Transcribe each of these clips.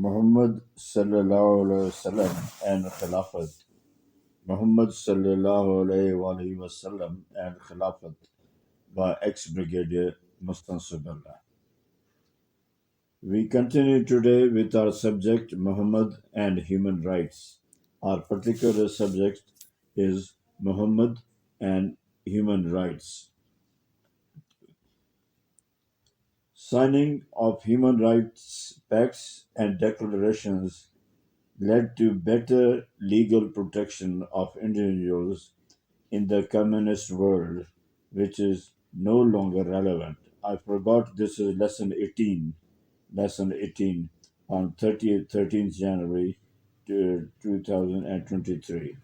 Muhammad sallallahu alaihi wasallam and Khilafat. Muhammad sallallahu alaihi wasallam and Khilafat by ex-brigadier Mustansibullah. We continue today with our subject Muhammad and human rights. Our particular subject is Muhammad and human rights. Signing of human rights pacts and declarations led to better legal protection of individuals in the communist world, which is no longer relevant. I forgot this is lesson 18 on 13th January 2023.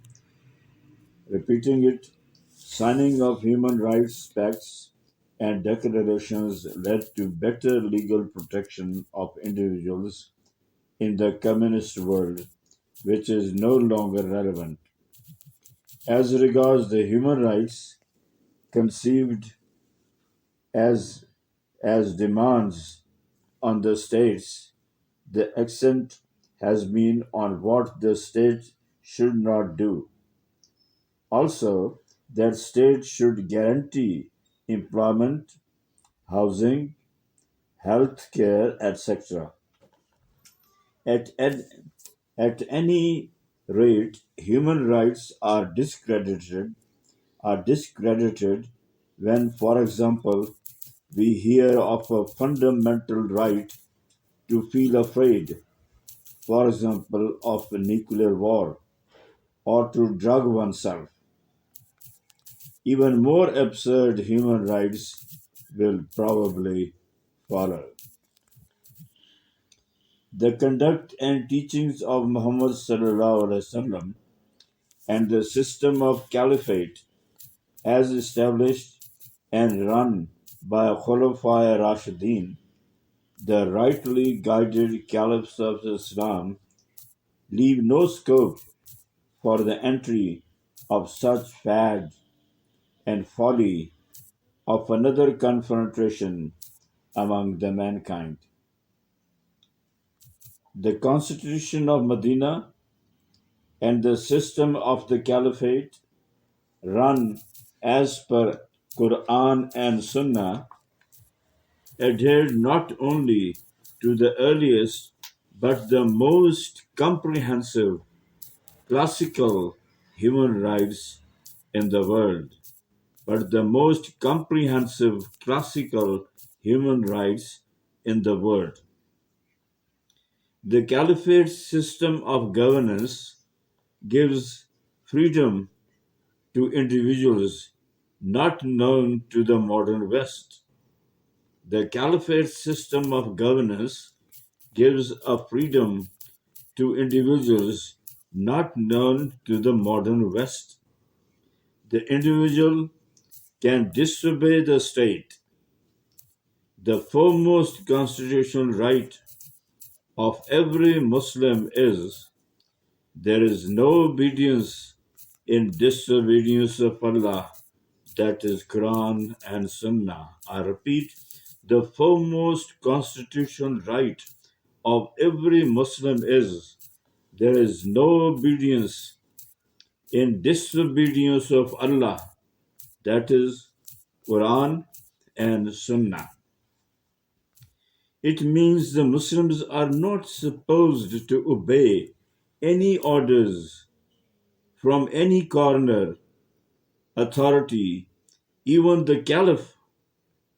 Repeating it, signing of human rights pacts and declarations led to better legal protection of individuals in the communist world, which is no longer relevant. As regards the human rights conceived as, as demands on the states, the accent has been on what the state should not do. Also, that state should guarantee employment, housing, health care, etc. At, at, at any rate, human rights are discredited when, for example, we hear of a fundamental right to feel afraid, for example, of a nuclear war, or to drug oneself. Even more absurd human rights will probably follow. The conduct and teachings of Muhammad sallallahu alaihi wasallam and the system of caliphate as established and run by Khulafai Rashidin, the rightly guided caliphs of Islam, leave no scope for the entry of such fad and folly of another confrontation among the mankind. The constitution of Medina and the system of the caliphate run as per Quran and Sunnah adhered not only to the earliest but the most comprehensive classical human rights in the world, The Caliphate's system of governance gives freedom to individuals not known to the modern West. The Caliphate's system of governance gives a freedom to individuals not known to the modern West. The individual can disobey the state. The foremost constitutional right of every Muslim is there is no obedience in disobedience of Allah, that is Quran and Sunnah. I repeat, the foremost constitutional right of every Muslim is there is no obedience in disobedience of Allah, that is Quran and Sunnah. It means the Muslims are not supposed to obey any orders from any corner authority, even the Caliph,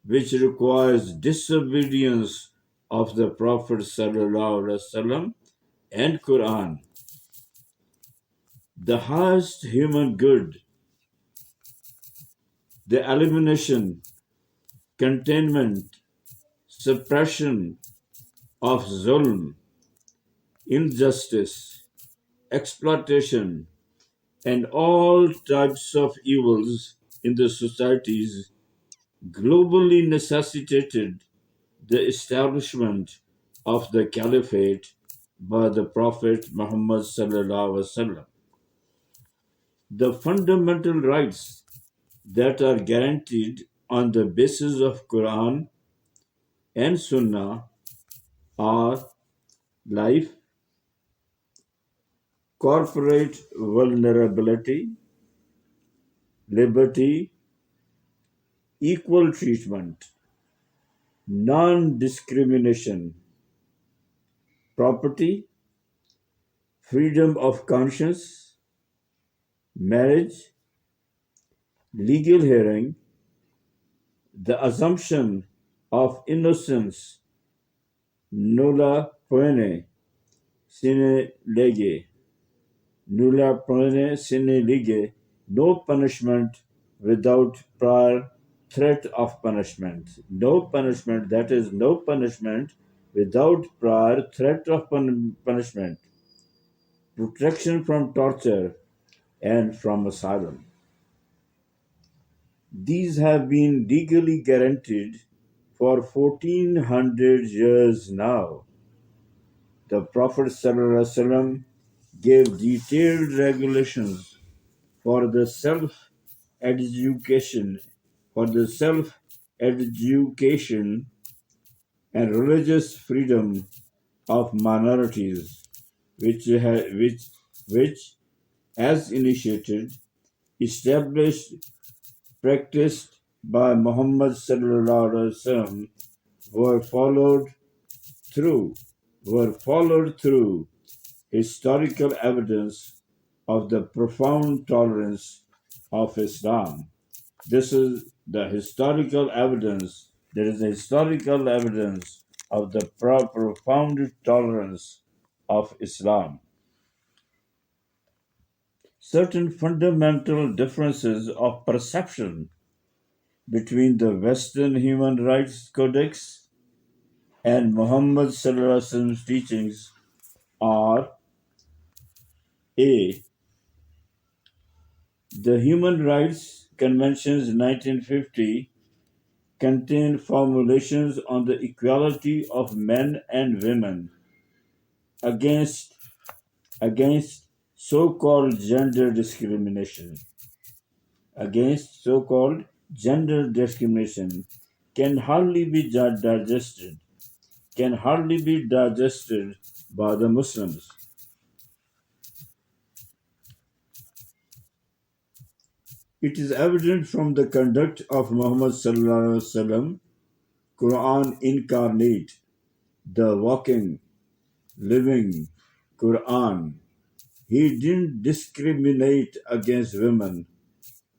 which requires disobedience of the Prophet ﷺ and Quran. The highest human good, the elimination, containment, suppression of zulm, injustice, exploitation, and all types of evils in the societies globally necessitated the establishment of the caliphate by the Prophet Muhammad sallallahu alaihi wasallam. The fundamental rights that are guaranteed on the basis of Quran and Sunnah are life, corporate vulnerability, liberty, equal treatment, non discrimination, property, freedom of conscience, marriage, legal hearing, the assumption of innocence, nulla poene sine lege, nulla poene sine lege, no punishment without prior threat of punishment. No punishment, that is, no punishment without prior threat of punishment, protection from torture and from asylum. These have been legally guaranteed for 1400 years now. The Prophet ﷺ gave detailed regulations for the self education, for the self education and religious freedom of minorities, which as initiated, established, practiced by Muhammad ﷺ, were followed through historical evidence of the profound tolerance of Islam. This is the historical evidence. There is a historical evidence of the profound tolerance of Islam. Certain fundamental differences of perception between the Western Human Rights Codex and Muhammad's teachings are: A. The Human Rights Convention's 1950 contained formulations on the equality of men and women against so-called gender discrimination. Against so-called gender discrimination can hardly be digested by the Muslims. It is evident from the conduct of Muhammad sallallahu alaihi wasallam, Quran incarnate, the walking, living Quran. He didn't discriminate against women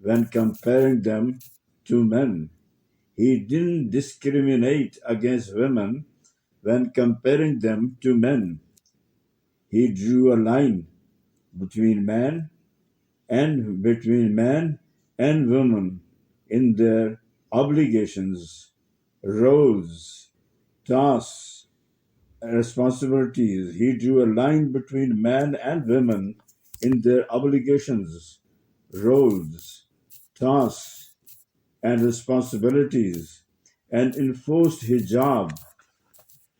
when comparing them to men. He didn't discriminate against women when comparing them to men. He drew a line between man and woman in their obligations, roles, tasks, responsibilities. He drew a line between man and women in their obligations, roles, tasks, and responsibilities, and enforced hijab,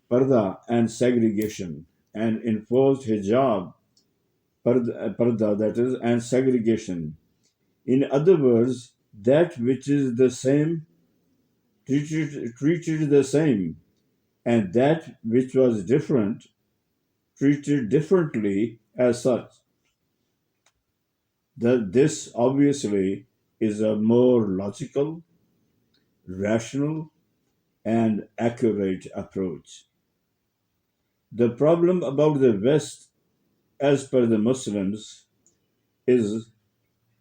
parda, and segregation, and enforced hijab, parda, that is, and segregation. In other words, that which is the same treated the same, and that which was different treated differently as such. This obviously is a more logical, rational, and accurate approach. The problem about the West, as per the Muslims, is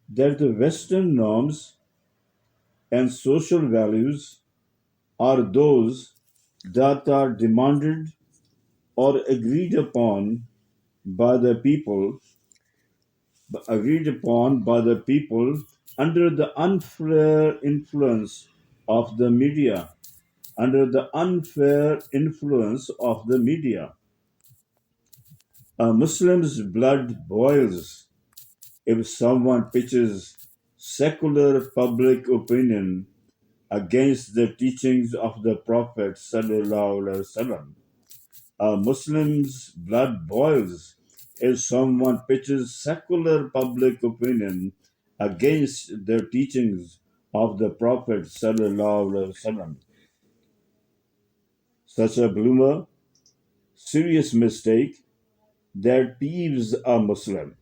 that the Western norms and social values are those that are demanded or agreed upon by the people under the unfair influence of the media. Under the unfair influence of the media, a Muslim's blood boils if someone pitches secular public opinion against the teachings of the Prophet sallallahu alaihi wasallam. A Muslim's blood boils if someone pitches secular public opinion against the teachings of the Prophet sallallahu alaihi wasallam. Such a bloomer, serious mistake that peeves a Muslim.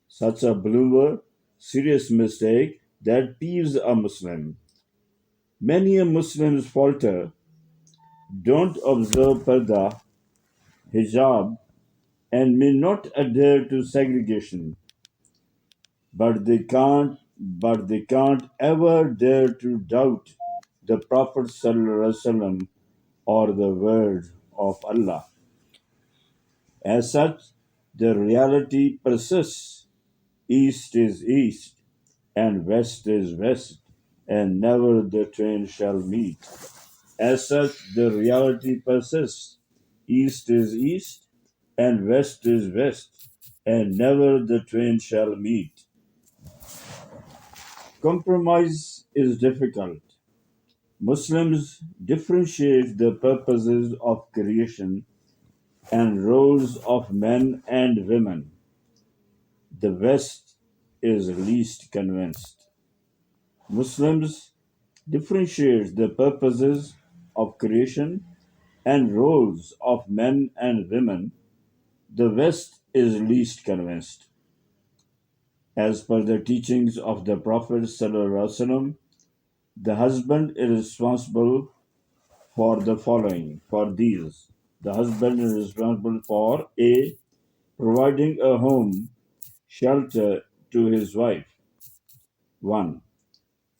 Such a bloomer, serious mistake that peeves a Muslim. Many Muslims falter, don't observe parda, hijab, and may not adhere to segregation, but they can't ever dare to doubt the Prophet ﷺ or the word of Allah. As such, the reality persists. East is east, and west is west, and never the twain shall meet. As such, the reality persists. East is east, and west is west, and never the twain shall meet. Compromise is difficult. Muslims differentiate the purposes of creation and roles of men and women. The West is least convinced. Muslims differentiate the purposes of creation and roles of men and women. The West is least convinced. As per the teachings of the Prophet ﷺ, the husband is responsible for the following, for these. The husband is responsible for A. Providing a home, shelter to his wife. 1.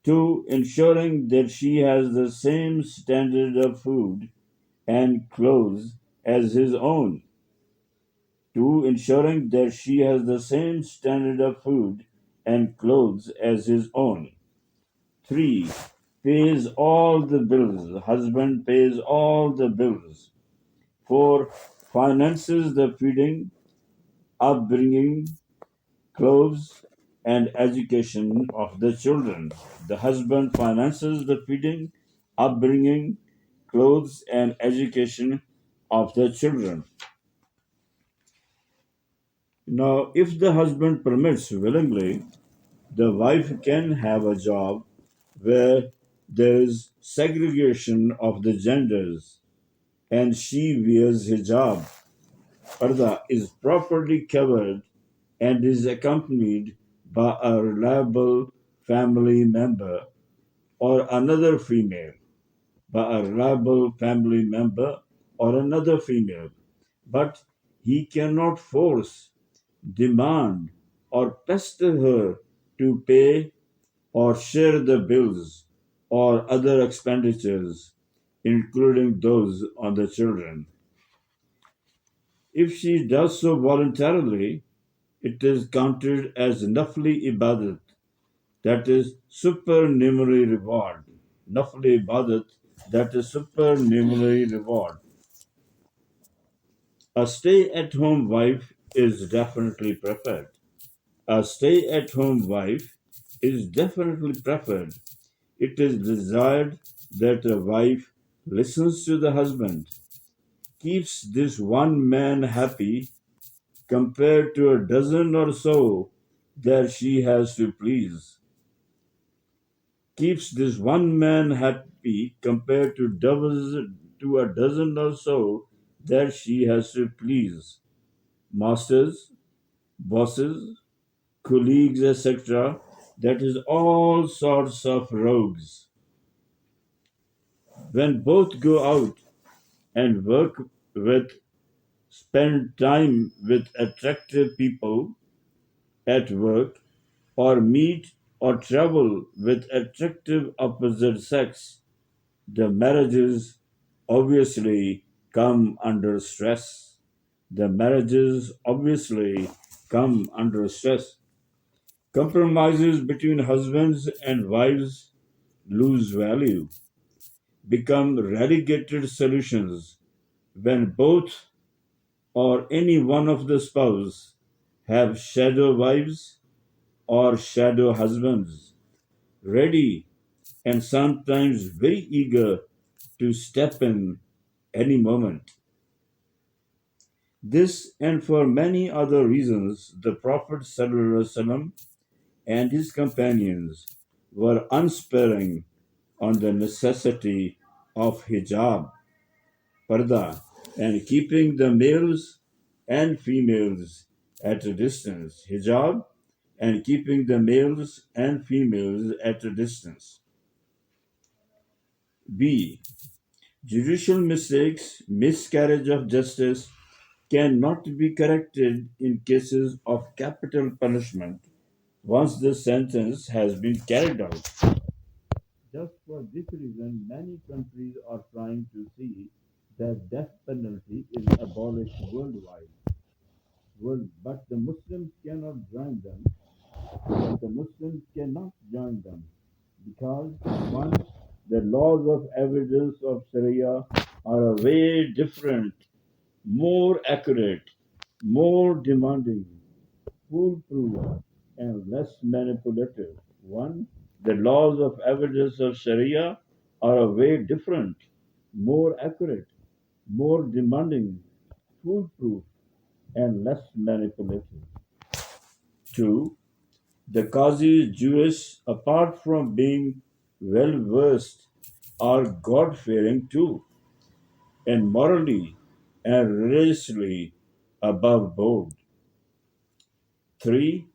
2. Ensuring that she has the same standard of food and clothes as his own. 2. Ensuring that she has the same standard of food and clothes as his own. 3. Pays all the bills. The husband pays all the bills. 4. Finances the feeding, upbringing, clothes, and education of the children. The husband finances the feeding, upbringing, clothes, and education of the children. Now, if the husband permits willingly, the wife can have a job where there is segregation of the genders and she wears hijab. Parda is properly covered and is accompanied by a reliable family member or another female, by a reliable family member or another female. But he cannot force, demand, or pester her to pay or share the bills or other expenditures, including those on the children. If she does so voluntarily, it is counted as nafli ibadat, that is supernumerary reward. Nafli ibadat, that is supernumerary reward. A stay at home wife is definitely preferred. A stay at home wife is definitely preferred. It is desired that a wife listens to the husband, keeps this one man happy compared to a dozen or so that she has to please. Keeps this one man happy compared to a dozen or so that she has to please. Masters, bosses, colleagues, etc. That is all sorts of rogues. When both go out and work with, spend time with attractive people at work, or meet or travel with attractive opposite sex, the marriages obviously come under stress. The marriages obviously come under stress. Compromises between husbands and wives lose value, become relegated solutions when both or any one of the spouse have shadow wives or shadow husbands, ready and sometimes very eager to step in any moment. This and for many other reasons, the Prophet ﷺ and his companions were unsparing on the necessity of hijab, parda, and keeping the males and females at a distance. Hijab and keeping the males and females at a distance. B. Judicial mistakes, miscarriage of justice cannot be corrected in cases of capital punishment once the sentence has been carried out. Just for this reason, many countries are trying to see that death penalty is abolished worldwide. But the Muslims cannot join them. But the Muslims cannot join them because one, the laws of evidence of Sharia are a way different, more accurate, more demanding, foolproof, and less manipulative. One, the laws of evidence of Sharia are a way different, more accurate, more demanding, foolproof, and less manipulative. Two, the Qazi Jewish, apart from being well versed, are God fearing too, and morally and religiously above board. 3.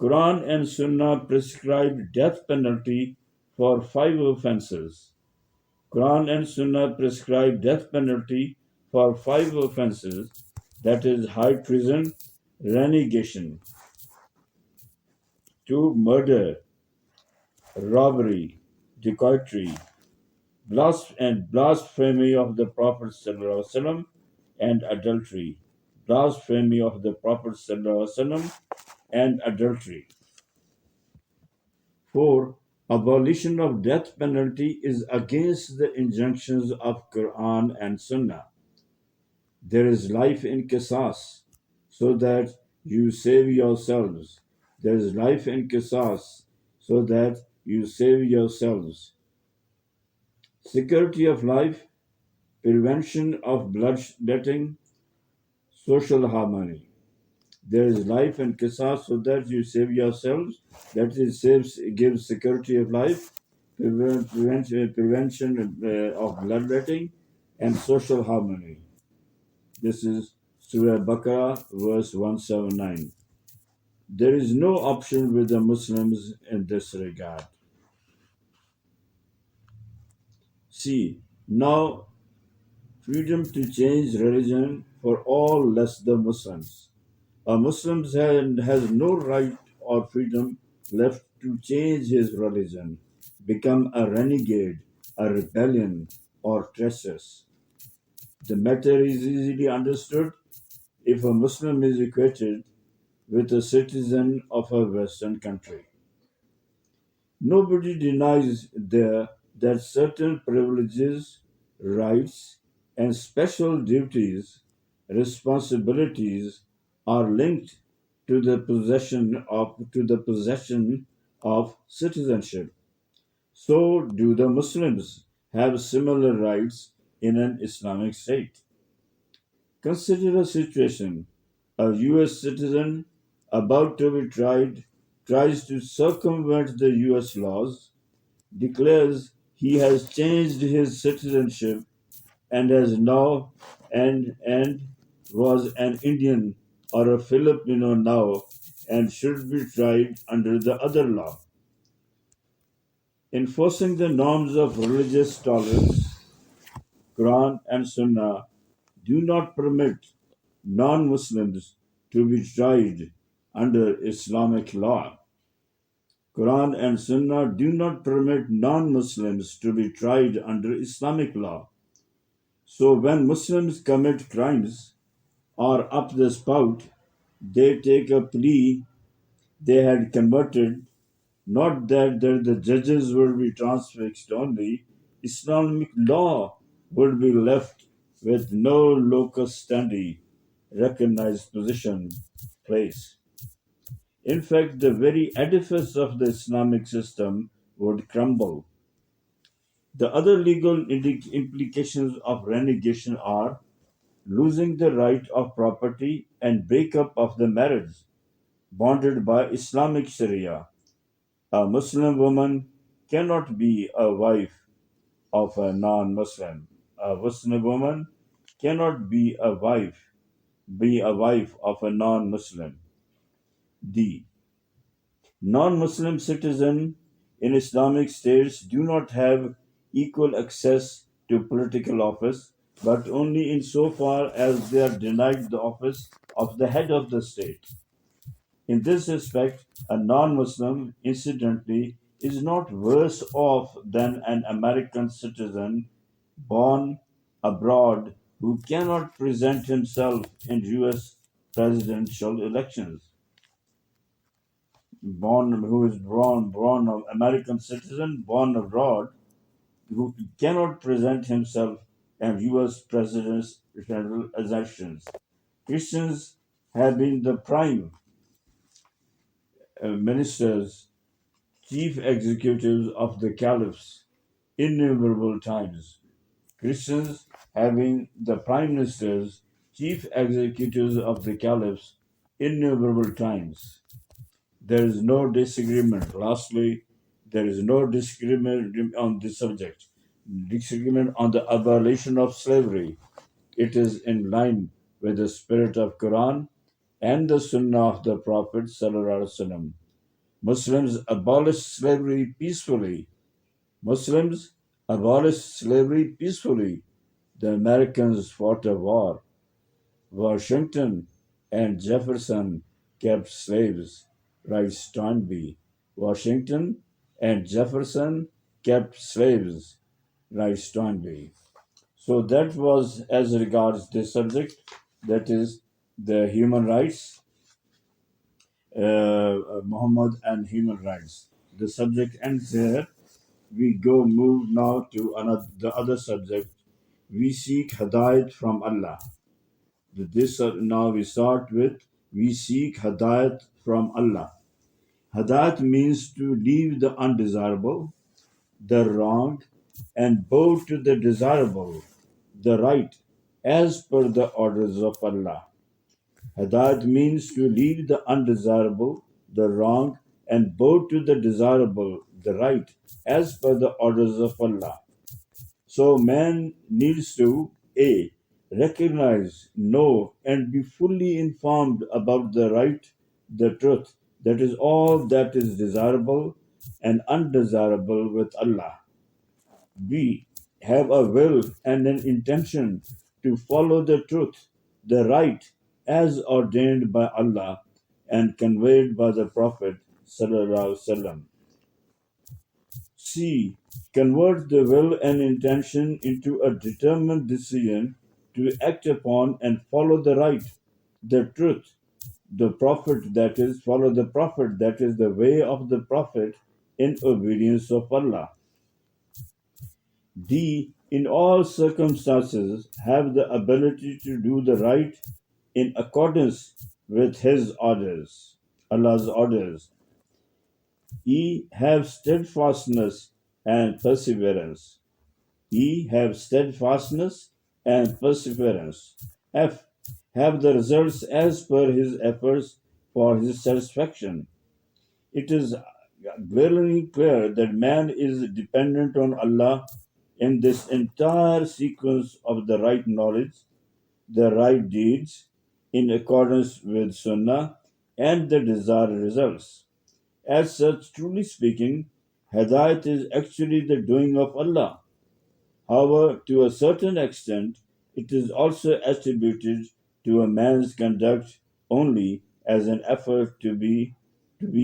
Quran and Sunnah prescribe death penalty for five offenses. Quran and Sunnah prescribe death penalty for five offenses, that is high treason, renegation, 2. Murder, robbery, decoytry, and blasphemy of the Prophet ﷺ, and adultery. Blasphemy of the Prophet ﷺ and adultery. 4. Abolition of death penalty is against the injunctions of Quran and Sunnah. There is life in Qisas, so that you save yourselves. There is life in Qisas, so that you save yourselves. Security of life, prevention of bloodletting, social harmony. There is life and qisas so that you save yourselves, that is, gives security of life, prevention of bloodletting, and social harmony. This is Surah Baqarah, verse 179. There is no option with the Muslims in this regard. See, now freedom to change religion for all less the Muslims. A Muslim has no right or freedom left to change his religion, become a renegade, a rebellion, or trespass. The matter is easily understood if a Muslim is equated with a citizen of a Western country. Nobody denies there that certain privileges, rights, and special duties, responsibilities are linked to the possession of citizenship. So do the Muslims have similar rights in an Islamic state. Consider a situation: a US citizen about to be tried tries to circumvent the US laws, declares he has changed his citizenship and has now and was an Indian or a Filipino now and should be tried under the other law. Enforcing the norms of religious tolerance, Quran and Sunnah do not permit non-Muslims to be tried under Islamic law. Quran and Sunnah do not permit non-Muslims to be tried under Islamic law. So when Muslims commit crimes or up the spout, they take a plea they had converted, not that the judges would be transfixed only, Islamic law would be left with no locus standi, recognized position, place. In fact, the very edifice of the Islamic system would crumble. The other legal implications of renegation are losing the right of property and breakup of the marriage bonded by Islamic Sharia. A Muslim woman cannot be a wife of a non Muslim. A Muslim woman cannot be a wife of a non-Muslim. D. Non-Muslim citizens in Islamic states do not have equal access to political office, but only insofar as they are denied the office of the head of the state. In this respect, a non-Muslim, incidentally, is not worse off than an American citizen born abroad who cannot present himself in US presidential elections. Born an American citizen born abroad who cannot present himself in US presidential elections. Christians have been the prime ministers, chief executives of the caliphs innumerable times. Christians having the prime ministers, chief executives of the caliphs innumerable times. There is no disagreement. Lastly, there is no disagreement on this subject. Disagreement on the abolition of slavery. It is in line with the spirit of Quran and the Sunnah of the Prophet Sallallahu Alaihi Wasallam. Muslims abolished slavery peacefully. Muslims abolished slavery peacefully. The Americans fought a war. Washington and Jefferson kept slaves, writes Toynbee. Washington and Jefferson kept slaves, writes Toynbee. So that was as regards this subject, that is the human rights, Muhammad and human rights. The subject ends here. We go move now to another the other subject. We seek hadayat from Allah. Now we start with we seek hadayat from Allah. Hadayat means to leave the undesirable, the wrong, and bow to the desirable, the right, as per the orders of Allah. Hadayat means to leave the undesirable, the wrong, and bow to the desirable, the right, as per the orders of Allah. So man needs to A. Recognize, know, and be fully informed about the right, the truth. That is all that is desirable and undesirable with Allah. B. Have a will and an intention to follow the truth, the right, as ordained by Allah and conveyed by the Prophet Sallallahu Alaihi Wasallam. C. Convert the will and intention into a determined decision to act upon and follow the right, the truth, the Prophet, that is, follow the Prophet, that is, the way of the Prophet in obedience of Allah. D. In all circumstances, have the ability to do the right in accordance with His orders, Allah's orders. E. Have steadfastness and perseverance. Have steadfastness and perseverance. F. Have the results as per his efforts for his satisfaction. It is glaringly clear that man is dependent on Allah in this entire sequence of the right knowledge, the right deeds, in accordance with Sunnah, and the desired results. As such, truly speaking, Hadayat is actually the doing of Allah. However, to a certain extent, it is also attributed to a man's conduct only as an effort to be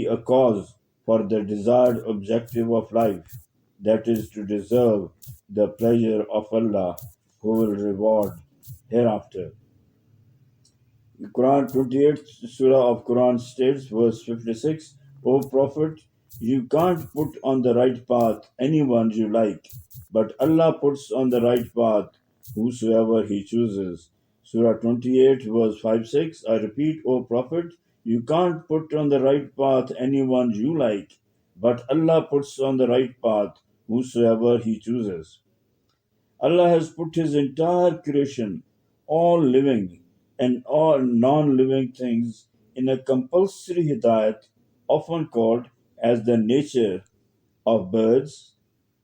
a cause for the desired objective of life, that is, to deserve the pleasure of Allah, who will reward hereafter. Quran 28th Surah of Quran states, verse 56, O Prophet, you can't put on the right path anyone you like, but Allah puts on the right path whosoever He chooses. Surah 28, verse 5-6, I repeat, O Prophet, you can't put on the right path anyone you like, but Allah puts on the right path whosoever He chooses. Allah has put His entire creation, all living and all non living things, in a compulsory hidayat, often called as the nature of birds,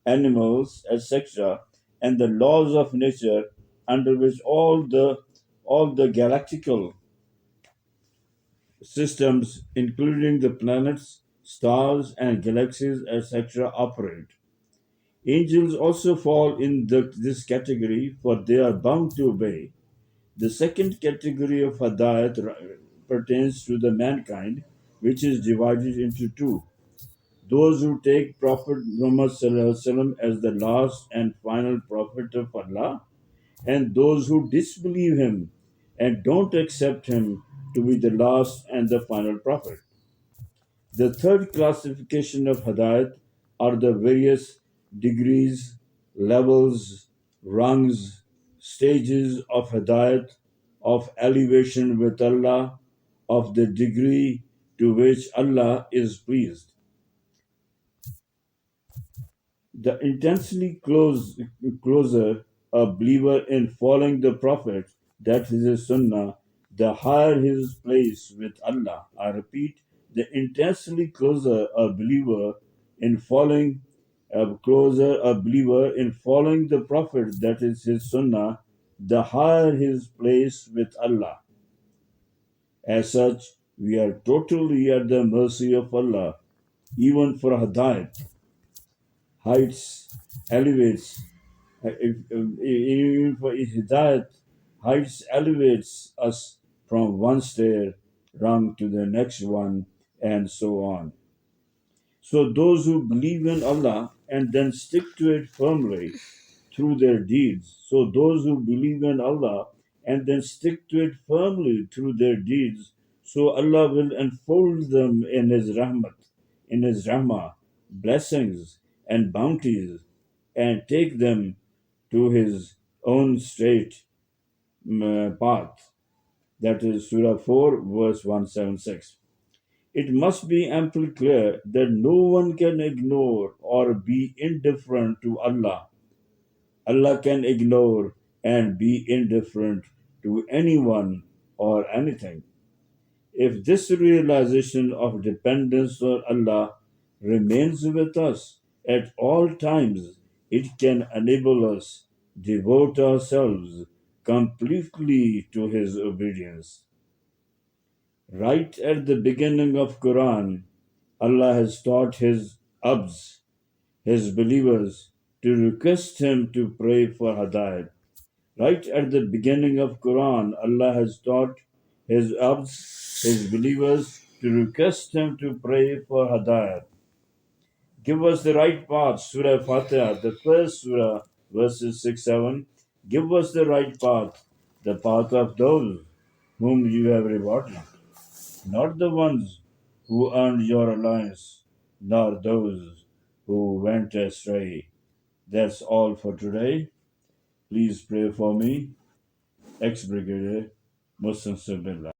animals, etc., and the laws of nature under which all the galactical systems, including the planets, stars, and galaxies, etc., operate. Angels also fall in this category, for they are bound to obey. The second category of Hadayat pertains to the mankind, which is divided into two. Those who take Prophet Muhammad Sallallahu Alaihi Wasallam as the last and final prophet of Allah, and those who disbelieve him and don't accept him to be the last and the final prophet. The third classification of Hadayat are the various degrees, levels, rungs, stages of Hadayat, of elevation with Allah, of the degree to which Allah is pleased. The intensely closer a believer in following the Prophet, that is his Sunnah, the higher his place with Allah. I repeat, the intensely closer a believer in following a believer in following the Prophet, that is his Sunnah, the higher his place with Allah. As such, we are totally at the mercy of Allah, even for Hidayat, heights, elevates. Even for Hidayat, heights elevates us from one stair rung to the next one, and so on. So those who believe in Allah and then stick to it firmly through their deeds. So those who believe in Allah and then stick to it firmly through their deeds, so Allah will enfold them in His rahmat, in His rahmah, blessings and bounties, and take them to His own straight path. That is Surah 4, verse 176. It must be amply clear that no one can ignore or be indifferent to Allah. Allah can ignore and be indifferent to anyone or anything. If this realization of dependence on Allah remains with us at all times, it can enable us devote ourselves completely to His obedience. Right at the beginning of Quran, Allah has taught His abds, His believers, to request Him to pray for Hidayat. Right at the beginning of Quran, Allah has taught His abds, His believers, to request Him to pray for Hidayat. Give us the right path, Surah Fatiha, the first surah, verses 6 7. Give us the right path, the path of those whom you have rewarded, not the ones who earned your alliance, nor those who went astray. That's all for today. Please pray for me, ex Brigadier Muslim Billah.